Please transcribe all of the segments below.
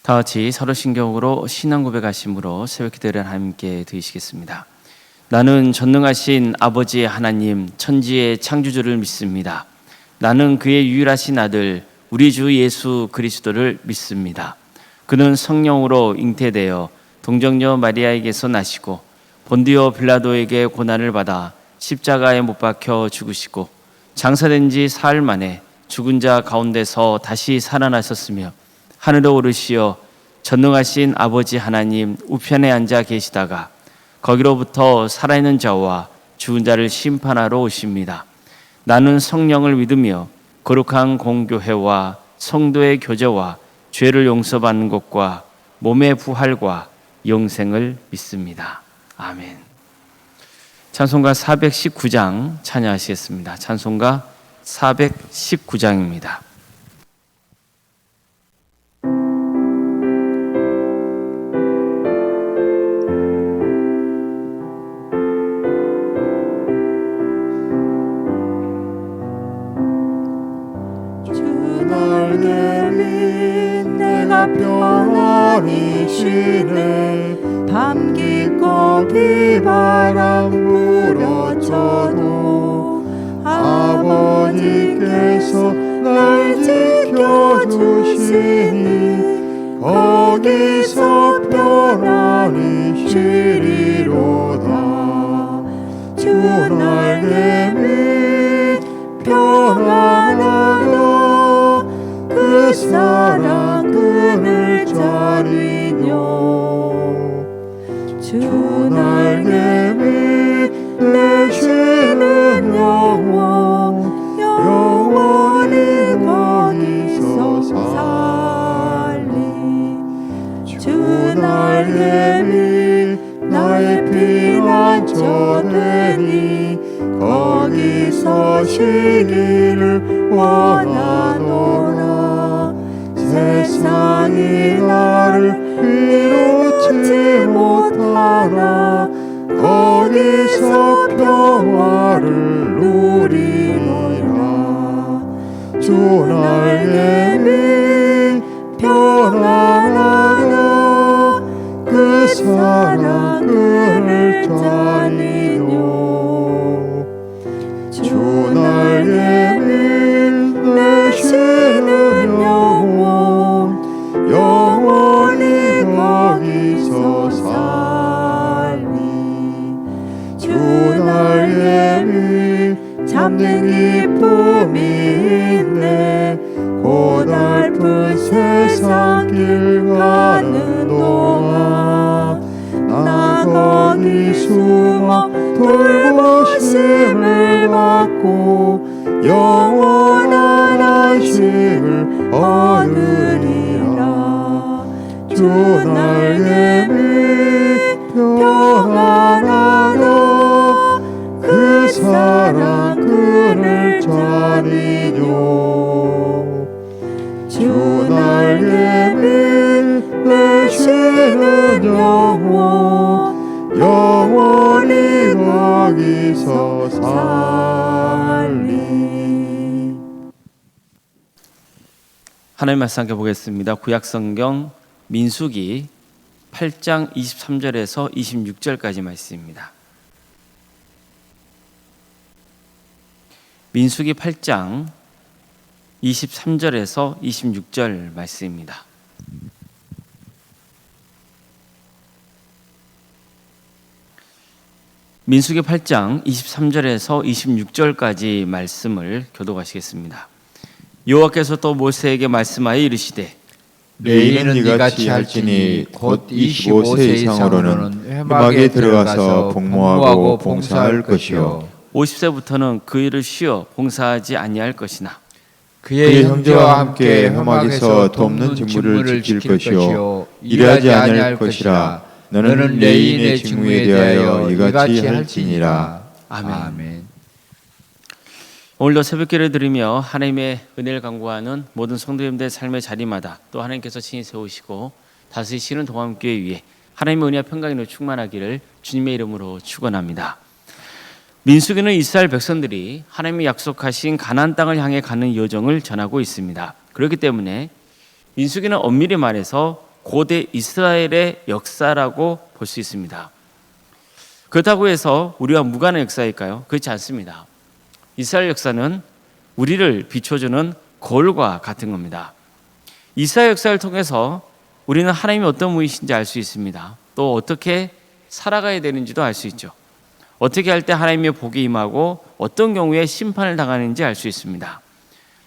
다 같이 서로 신경으로 신앙 고백하심으로 새벽 기도를 함께 드리시겠습니다. 나는 전능하신 아버지 하나님 천지의 창조주를 믿습니다. 나는 그의 유일하신 아들 우리 주 예수 그리스도를 믿습니다. 그는 성령으로 잉태되어 동정녀 마리아에게서 나시고 본디오 빌라도에게 고난을 받아 십자가에 못 박혀 죽으시고 장사된 지 사흘 만에 죽은 자 가운데서 다시 살아나셨으며 하늘에 오르시어 전능하신 아버지 하나님 우편에 앉아 계시다가 거기로부터 살아있는 자와 죽은 자를 심판하러 오십니다. 나는 성령을 믿으며 거룩한 공교회와 성도의 교제와 죄를 용서받는 것과 몸의 부활과 영생을 믿습니다. 아멘. 찬송가 419장 찬양하시겠습니다. 찬송가 419장입니다. 평안히 쉬네. 밤 깊고 비바람 불어쳐도 아버지께서 날 지켜주시니 거기서 평안히 쉬리로다. 주 날개 밑 평안하다. 그 사랑 그늘 자리뇨. 주 날개 밑 내 쉬는 영혼 영원히 거기서 살리. 주 날개 밑 나의 피난처 되니 거기서 쉬기를 원하노라. 세상이 나를 이루지 못하나 거기서 평화를 누리리라. 주 날개 밑 평안하다. 그 사랑 그늘 자리뇨. 주 날개 밑 내 쉬는 영혼 영원히 거기서 살리. 주 날개 밑 잡는 기쁨이 있네. 고달픈 세상 길 가는 동안 나 거기 숨어 돌보심을 받고 영원한 안식을 얻으리라. 주 날개 밑 평안하다. 그 사랑 그늘 자리뇨. 주 날개 밑 내 쉬는 영혼 영원히 거기서 살리. 하나님 말씀 함께 보겠습니다. 구약성경 민수기 8장 23절에서 26절까지 말씀입니다. 민수기 8장 23절에서 26절 말씀입니다. 민수기 8장 23절에서 26절까지 말씀을 교독하시겠습니다. 여호와께서 또 모세에게 말씀하여 이르시되 레위는 이같이 할지니 곧 25세 이상으로는 회막에 들어가서 복무하고 봉사할 것이요 50세부터는 그 일을 쉬어 봉사하지 아니할 것이나 그의 형제와 함께 회막에서 돕는 직무를 지킬 것이요 일하지 아니할 것이라. 너는 레위인의 직무에 대하여 이같이 할지니라. 아멘. 오늘도 새벽기를 드리며 하나님의 은혜를 간구하는 모든 성도님들의 삶의 자리마다 또 하나님께서 친히 세우시고 다스리시는 동암교회 위에 하나님의 은혜와 평강으로 충만하기를 주님의 이름으로 축원합니다. 민수기는 이스라엘 백성들이 하나님이 약속하신 가나안 땅을 향해 가는 여정을 전하고 있습니다. 그렇기 때문에 민수기는 엄밀히 말해서 고대 이스라엘의 역사라고 볼 수 있습니다. 그렇다고 해서 우리와 무관한 역사일까요? 그렇지 않습니다. 이스라엘 역사는 우리를 비춰주는 거울과 같은 겁니다. 이스라엘 역사를 통해서 우리는 하나님이 어떤 분이신지 알 수 있습니다. 또 어떻게 살아가야 되는지도 알 수 있죠. 어떻게 할 때 하나님의 복이 임하고 어떤 경우에 심판을 당하는지 알 수 있습니다.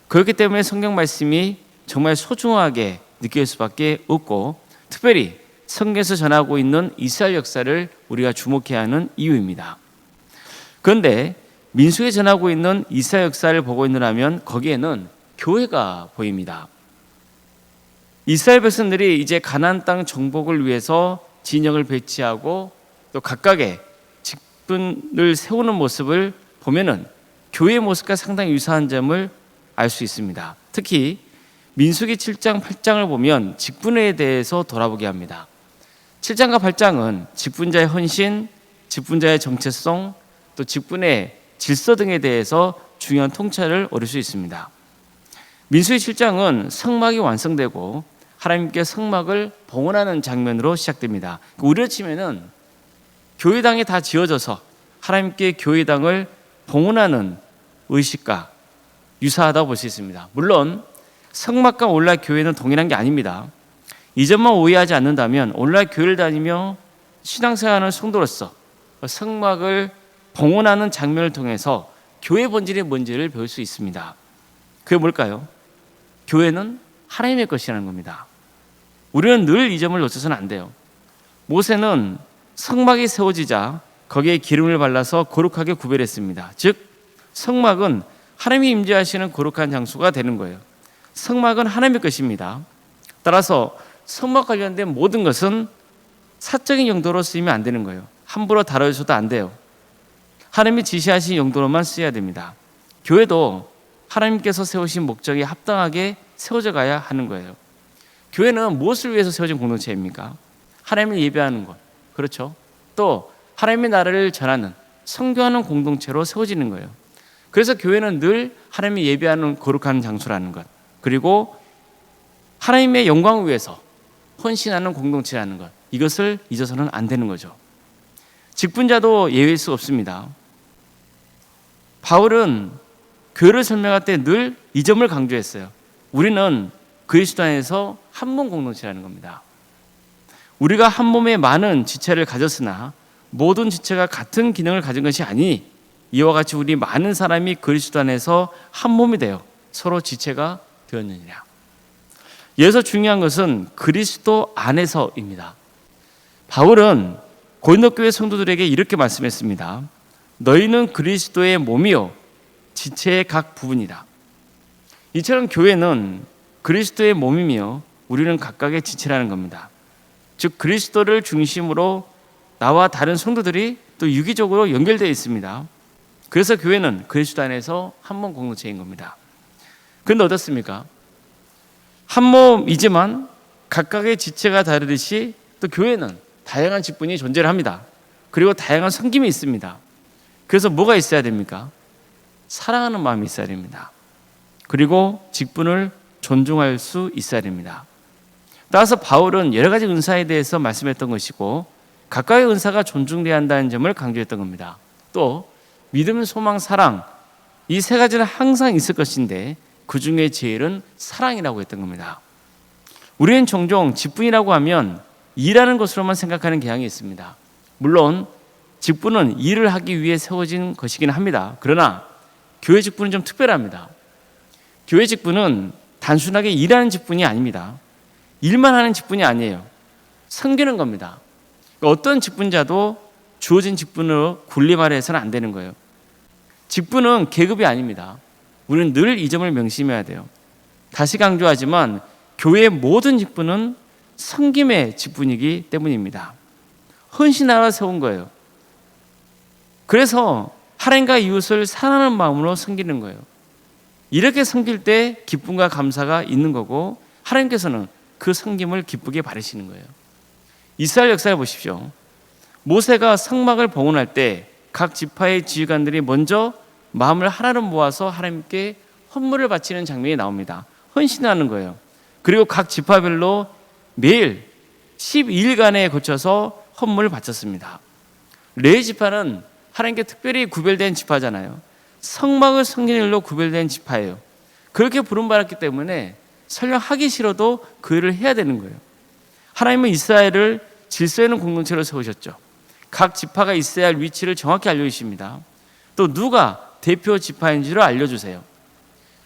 그렇기 때문에 성경 말씀이 정말 소중하게 느낄 수밖에 없고, 특별히 성경에서 전하고 있는 이스라엘 역사를 우리가 주목해야 하는 이유입니다. 그런데 민수에 전하고 있는 이스라엘 역사를 보고 있느라면 거기에는 교회가 보입니다. 이스라엘 백성들이 이제 가나안 땅 정복을 위해서 진영을 배치하고 또 각각의 직분을 세우는 모습을 보면은 교회의 모습과 상당히 유사한 점을 알 수 있습니다. 특히 민수기 7장, 8장을 보면 직분에 대해서 돌아보게 합니다. 7장과 8장은 직분자의 헌신, 직분자의 정체성, 또 직분의 질서 등에 대해서 중요한 통찰을 얻을 수 있습니다. 민수기 7장은 성막이 완성되고 하나님께 성막을 봉헌하는 장면으로 시작됩니다. 우리로 치면은 교회당이 다 지어져서 하나님께 교회당을 봉헌하는 의식과 유사하다고 볼 수 있습니다. 물론 성막과 오늘날 교회는 동일한 게 아닙니다. 이 점만 오해하지 않는다면 오늘날 교회를 다니며 신앙생활하는 성도로서 성막을 봉헌하는 장면을 통해서 교회 본질이 뭔지를 배울 수 있습니다. 그게 뭘까요? 교회는 하나님의 것이라는 겁니다. 우리는 늘 이 점을 놓쳐서는 안 돼요. 모세는 성막이 세워지자 거기에 기름을 발라서 거룩하게 구별했습니다. 즉 성막은 하나님이 임재하시는 거룩한 장소가 되는 거예요. 성막은 하나님의 것입니다. 따라서 성막 관련된 모든 것은 사적인 용도로 쓰이면 안 되는 거예요. 함부로 다뤄줘도 안 돼요. 하나님이 지시하신 용도로만 쓰여야 됩니다. 교회도 하나님께서 세우신 목적에 합당하게 세워져 가야 하는 거예요. 교회는 무엇을 위해서 세워진 공동체입니까? 하나님을 예배하는 것, 그렇죠? 또 하나님의 나라를 전하는, 선교하는 공동체로 세워지는 거예요. 그래서 교회는 늘 하나님이 예배하는 거룩한 장소라는 것, 그리고 하나님의 영광을 위해서 헌신하는 공동체라는 것, 이것을 잊어서는 안 되는 거죠. 직분자도 예외일 수 없습니다. 바울은 교회를 설명할 때 늘 이 점을 강조했어요. 우리는 그리스도 안에서 한 몸 공동체라는 겁니다. 우리가 한 몸에 많은 지체를 가졌으나 모든 지체가 같은 기능을 가진 것이 아니니 이와 같이 우리 많은 사람이 그리스도 안에서 한 몸이 되어 서로 지체가 되었느니라. 여기서 중요한 것은 그리스도 안에서입니다. 바울은 고린도 교회 성도들에게 이렇게 말씀했습니다. 너희는 그리스도의 몸이요 지체의 각 부분이다. 이처럼 교회는 그리스도의 몸이며 우리는 각각의 지체라는 겁니다. 즉 그리스도를 중심으로 나와 다른 성도들이 또 유기적으로 연결되어 있습니다. 그래서 교회는 그리스도 안에서 한 몸 공동체인 겁니다. 그런데 어떻습니까? 한 몸이지만 각각의 지체가 다르듯이 또 교회는 다양한 직분이 존재를 합니다. 그리고 다양한 섬김이 있습니다. 그래서 뭐가 있어야 됩니까? 사랑하는 마음이 있어야 됩니다. 그리고 직분을 존중할 수 있어야 됩니다. 따라서 바울은 여러 가지 은사에 대해서 말씀했던 것이고 각각의 은사가 존중돼야 한다는 점을 강조했던 겁니다. 또 믿음, 소망, 사랑 이 세 가지는 항상 있을 것인데 그 중에 제일은 사랑이라고 했던 겁니다. 우리는 종종 직분이라고 하면 일하는 것으로만 생각하는 경향이 있습니다. 물론 직분은 일을 하기 위해 세워진 것이긴 합니다. 그러나 교회 직분은 좀 특별합니다. 교회 직분은 단순하게 일하는 직분이 아닙니다. 일만 하는 직분이 아니에요. 섬기는 겁니다. 어떤 직분자도 주어진 직분으로 군림하려 해서는 안 되는 거예요. 직분은 계급이 아닙니다. 우리는 늘 이 점을 명심해야 돼요. 다시 강조하지만 교회의 모든 직분은 섬김의 직분이기 때문입니다. 헌신하러 세운 거예요. 그래서 하나님과 이웃을 사랑하는 마음으로 섬기는 거예요. 이렇게 섬길 때 기쁨과 감사가 있는 거고 하나님께서는 그 섬김을 기쁘게 바라시는 거예요. 이스라엘 역사를 보십시오. 모세가 성막을 봉헌할 때 각 지파의 지휘관들이 먼저 마음을 하나로 모아서 하나님께 헌물을 바치는 장면이 나옵니다. 헌신하는 거예요. 그리고 각 지파별로 매일 12일간에 거쳐서 헌물을 바쳤습니다. 레위 지파는 하나님께 특별히 구별된 지파잖아요. 성막을 섬기는 일로 구별된 지파예요. 그렇게 부름받았기 때문에 설령 하기 싫어도 그 일을 해야 되는 거예요. 하나님은 이스라엘을 질서 있는 공동체로 세우셨죠. 각 지파가 있어야 할 위치를 정확히 알려주십니다. 또 누가 대표 지파인지를 알려주세요.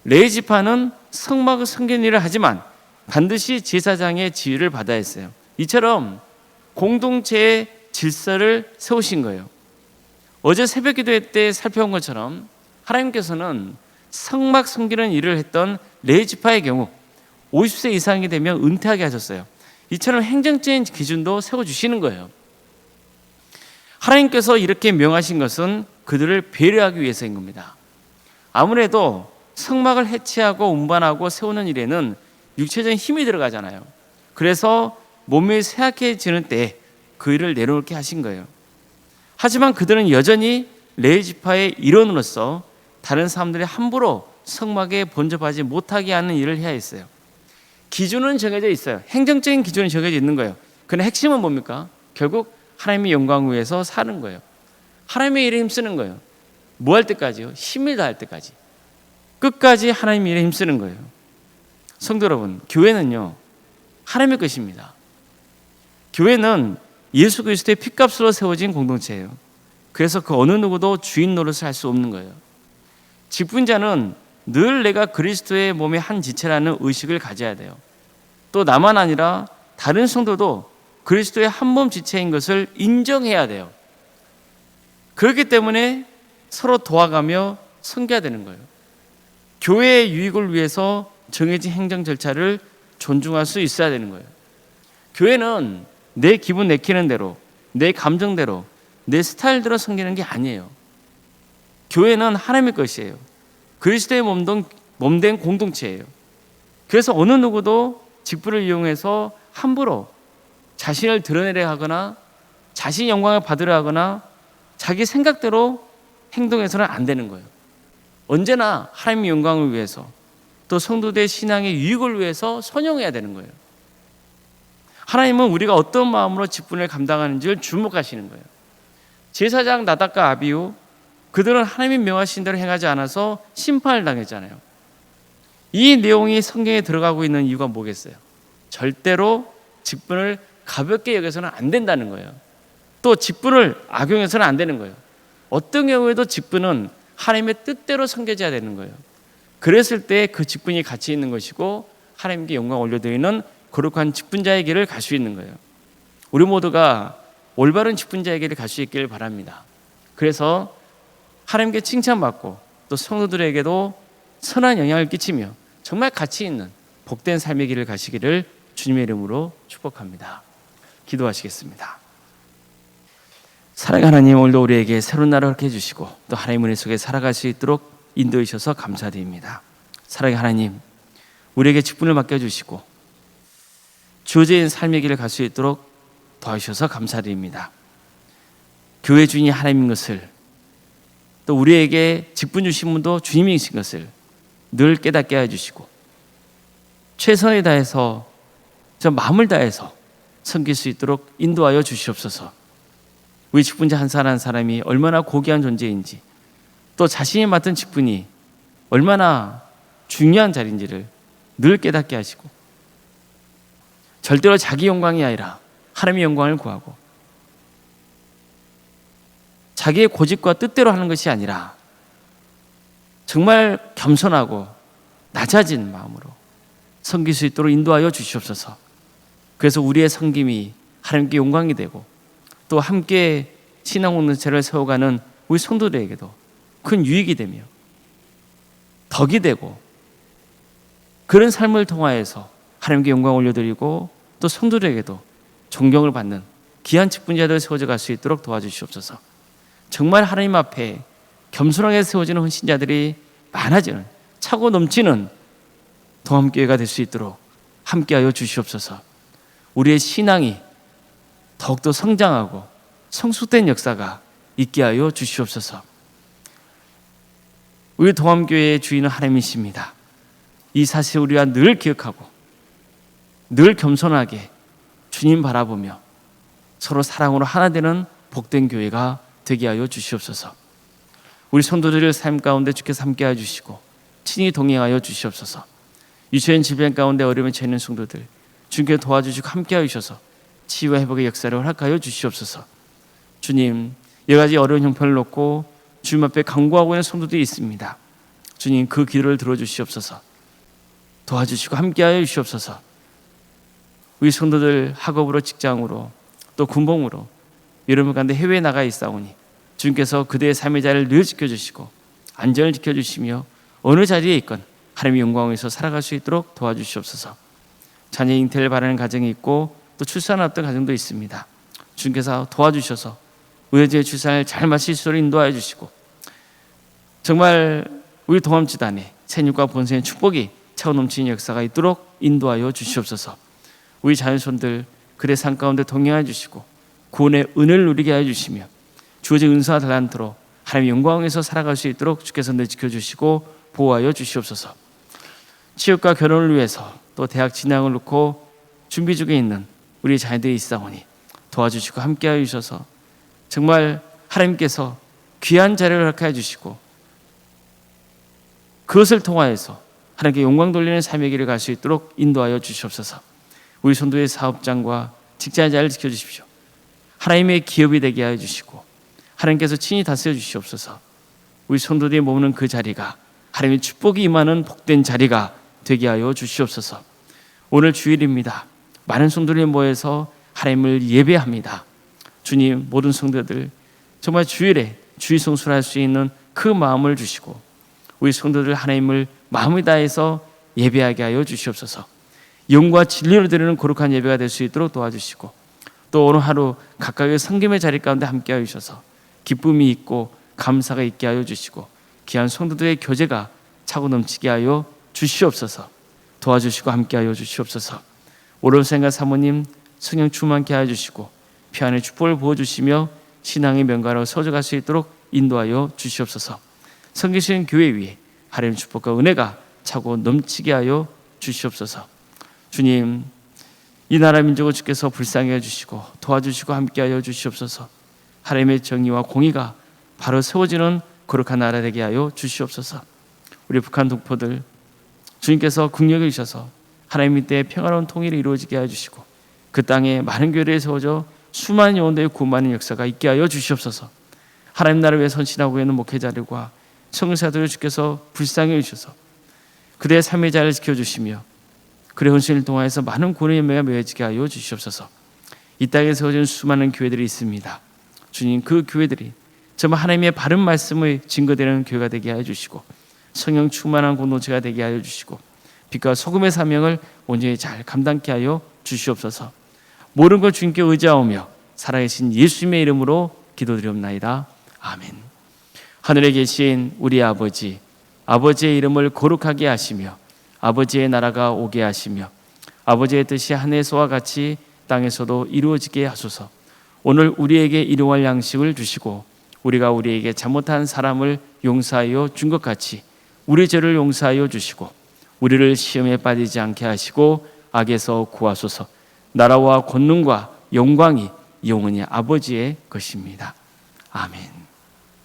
레위 지파는 성막을 섬기는 일을 하지만 반드시 제사장의 지휘를 받아야 했어요. 이처럼 공동체의 질서를 세우신 거예요. 어제 새벽 기도회 때 살펴본 것처럼 하나님께서는 성막 섬기는 일을 했던 레위 지파의 경우 50세 이상이 되면 은퇴하게 하셨어요. 이처럼 행정적인 기준도 세워주시는 거예요. 하나님께서 이렇게 명하신 것은 그들을 배려하기 위해서인 겁니다. 아무래도 성막을 해체하고 운반하고 세우는 일에는 육체적인 힘이 들어가잖아요. 그래서 몸이 쇠약해지는 때에 그 일을 내려놓게 하신 거예요. 하지만 그들은 여전히 레위 지파의 일원으로서 다른 사람들이 함부로 성막에 번접하지 못하게 하는 일을 해야 했어요. 기준은 정해져 있어요. 행정적인 기준은 정해져 있는 거예요. 그런데 핵심은 뭡니까? 결국 하나님의 영광을 위해서 사는 거예요. 하나님의 일에 힘쓰는 거예요. 뭐 할 때까지요? 힘을 다할 때까지. 끝까지 하나님의 일에 힘쓰는 거예요. 성도 여러분, 교회는요, 하나님의 것입니다. 교회는 예수 그리스도의 핏값으로 세워진 공동체예요. 그래서 그 어느 누구도 주인 노릇을 할 수 없는 거예요. 직분자는 늘 내가 그리스도의 몸의 한 지체라는 의식을 가져야 돼요. 또 나만 아니라 다른 성도도 그리스도의 한 몸 지체인 것을 인정해야 돼요. 그렇기 때문에 서로 도와가며 섬겨야 되는 거예요. 교회의 유익을 위해서 정해진 행정 절차를 존중할 수 있어야 되는 거예요. 교회는 내 기분 내키는 대로, 내 감정대로, 내 스타일대로 섬기는 게 아니에요. 교회는 하나님의 것이에요. 그리스도의 몸된 공동체예요. 그래서 어느 누구도 직분을 이용해서 함부로 자신을 드러내려 하거나 자신이 영광을 받으려 하거나 자기 생각대로 행동해서는 안 되는 거예요. 언제나 하나님의 영광을 위해서 또 성도들의 신앙의 유익을 위해서 선용해야 되는 거예요. 하나님은 우리가 어떤 마음으로 직분을 감당하는지를 주목하시는 거예요. 제사장 나답과 아비후, 그들은 하나님이 명하신 대로 행하지 않아서 심판을 당했잖아요. 이 내용이 성경에 들어가고 있는 이유가 뭐겠어요? 절대로 직분을 가볍게 여겨서는 안 된다는 거예요. 또 직분을 악용해서는 안 되는 거예요. 어떤 경우에도 직분은 하나님의 뜻대로 섬겨져야 되는 거예요. 그랬을 때 그 직분이 가치 있는 것이고 하나님께 영광 올려드리는 거룩한 직분자의 길을 갈 수 있는 거예요. 우리 모두가 올바른 직분자의 길을 갈 수 있기를 바랍니다. 그래서 하나님께 칭찬받고 또 성도들에게도 선한 영향을 끼치며 정말 가치 있는 복된 삶의 길을 가시기를 주님의 이름으로 축복합니다. 기도하시겠습니다. 사랑하는 하나님, 오늘도 우리에게 새로운 날을 허락해 주시고 또 하나님의 은혜 속에 살아갈 수 있도록 인도해 주셔서 감사드립니다. 사랑의 하나님, 우리에게 직분을 맡겨주시고 주어진 삶의 길을 갈 수 있도록 도와주셔서 감사드립니다. 교회 주인이 하나님인 것을, 또 우리에게 직분 주신 분도 주님이신 것을 늘 깨닫게 해주시고 최선을 다해서 저 마음을 다해서 섬길 수 있도록 인도하여 주시옵소서. 우리 직분자 한 사람 한 사람이 얼마나 고귀한 존재인지, 또 자신이 맡은 직분이 얼마나 중요한 자리인지를 늘 깨닫게 하시고 절대로 자기 영광이 아니라 하나님의 영광을 구하고 자기의 고집과 뜻대로 하는 것이 아니라 정말 겸손하고 낮아진 마음으로 섬길 수 있도록 인도하여 주시옵소서. 그래서 우리의 섬김이 하나님께 영광이 되고 또 함께 신앙 공동체를 세워가는 우리 성도들에게도 큰 유익이 되며 덕이 되고 그런 삶을 통하여서 하나님께 영광을 올려드리고 또 성도들에게도 존경을 받는 귀한 직분자들 세워져 갈 수 있도록 도와주시옵소서. 정말 하나님 앞에 겸손하게 세워지는 헌신자들이 많아지는 차고 넘치는 동암교회가 될 수 있도록 함께하여 주시옵소서. 우리의 신앙이 더욱더 성장하고 성숙된 역사가 있게 하여 주시옵소서. 우리 동암교회의 주인은 하나님이십니다. 이 사실을 우리가 늘 기억하고 늘 겸손하게 주님 바라보며 서로 사랑으로 하나 되는 복된 교회가 되게 하여 주시옵소서. 우리 성도들의 삶 가운데 주께서 함께하여 주시고 친히 동행하여 주시옵소서. 유치원 질병 가운데 어려움에 처해 있는 성도들 주님께 도와주시고 함께하여 주셔서 치유와 회복의 역사를 허락하여 주시옵소서. 주님, 여러 가지 어려운 형편을 놓고 주님 앞에 간구하고 있는 성도들이 있습니다. 주님, 그 기도를 들어주시옵소서. 도와주시고 함께하여 주시옵소서. 우리 성도들 학업으로 직장으로 또 군복무로 여러분 가운데 해외에 나가 있사오니 주님께서 그들의 삶의 자리를 늘 지켜주시고 안전을 지켜주시며 어느 자리에 있건 하나님의 영광에서 살아갈 수 있도록 도와주시옵소서. 자녀 잉태를 바라는 가정이 있고 또 출산 앞둔 가정도 있습니다. 주님께서 도와주셔서 의료제 출산을 잘 마칠 수 있도록 인도하여 주시고 정말 우리 동암지단에 생육과 본생의 축복이 차고 넘치는 역사가 있도록 인도하여 주시옵소서. 우리 자녀손들 그의 삶 가운데 동행하여 주시고 구원의 은혜를 누리게 하여 주시며 주어진 은사와 달란트로 하나님의 영광에서 살아갈 수 있도록 주께서 늘 지켜주시고 보호하여 주시옵소서. 취업과 결혼을 위해서 또 대학 진학을 놓고 준비 중에 있는 우리 자녀들이 있사오니 도와주시고 함께하여 주셔서 정말 하나님께서 귀한 자리를 허락하여 주시고 그것을 통하여서 하나님께 영광 돌리는 삶의 길을 갈 수 있도록 인도하여 주시옵소서. 우리 성도의 사업장과 직장의 자리를 지켜주십시오. 하나님의 기업이 되게 하여 주시고 하나님께서 친히 다스려 주시옵소서. 우리 성도들이 머무는 그 자리가 하나님의 축복이 임하는 복된 자리가 되게 하여 주시옵소서. 오늘 주일입니다. 많은 성도들이 모여서 하나님을 예배합니다. 주님, 모든 성도들 정말 주일에 주일 성수를 할 수 있는 그 마음을 주시고 우리 성도들 하나님을 마음을 다해서 예배하게 하여 주시옵소서. 영과 진리로 드리는 거룩한 예배가 될 수 있도록 도와주시고 또 오늘 하루 각각의 섬김의 자리 가운데 함께하여 주셔서 기쁨이 있고 감사가 있게 하여 주시고 귀한 성도들의 교제가 차고 넘치게 하여 주시옵소서. 도와주시고 함께하여 주시옵소서. 오롯생과 사모님 성령 충만케 하여 주시고 평안의 축복을 부어주시며 신앙의 명가로 서져갈 수 있도록 인도하여 주시옵소서. 섬기시는 교회 위에 하나님의 축복과 은혜가 차고 넘치게 하여 주시옵소서. 주님, 이 나라 민족을 주께서 불쌍히 해주시고 도와주시고 함께하여 주시옵소서. 하나님의 정의와 공의가 바로 세워지는 거룩한 나라 되게 하여 주시옵소서. 우리 북한 동포들 주님께서 긍휼히 주셔서 하나님 밑에 평화로운 통일이 이루어지게 하여 주시고 그 땅에 많은 교회를 세워져 수많은 영혼들의 구원받는 역사가 있게 하여 주시옵소서. 하나님 나라를 위해 선신하고 있는 목회자들과 성교사들을 주께서 불쌍히 주셔서 그들의 삶의 자리를 지켜주시며 그의 헌신을 통하여서 많은 구원의 열매가 맺어지게 하여 주시옵소서. 이 땅에 세워진 수많은 교회들이 있습니다. 주님, 그 교회들이 정말 하나님의 바른 말씀의 증거되는 교회가 되게 하여 주시고 성령 충만한 공동체가 되게 하여 주시고 빛과 소금의 사명을 온전히 잘 감당케 하여 주시옵소서. 모든 걸 주님께 의지하오며 살아계신 예수님의 이름으로 기도드리옵나이다. 아멘. 하늘에 계신 우리 아버지, 아버지의 이름을 거룩하게 하시며 아버지의 나라가 오게 하시며 아버지의 뜻이 하늘에서와 같이 땅에서도 이루어지게 하소서. 오늘 우리에게 일용할 양식을 주시고 우리가 우리에게 잘못한 사람을 용서하여 준 것 같이 우리 죄를 용서하여 주시고 우리를 시험에 빠지지 않게 하시고 악에서 구하소서. 나라와 권능과 영광이 영원히 아버지의 것입니다. 아멘.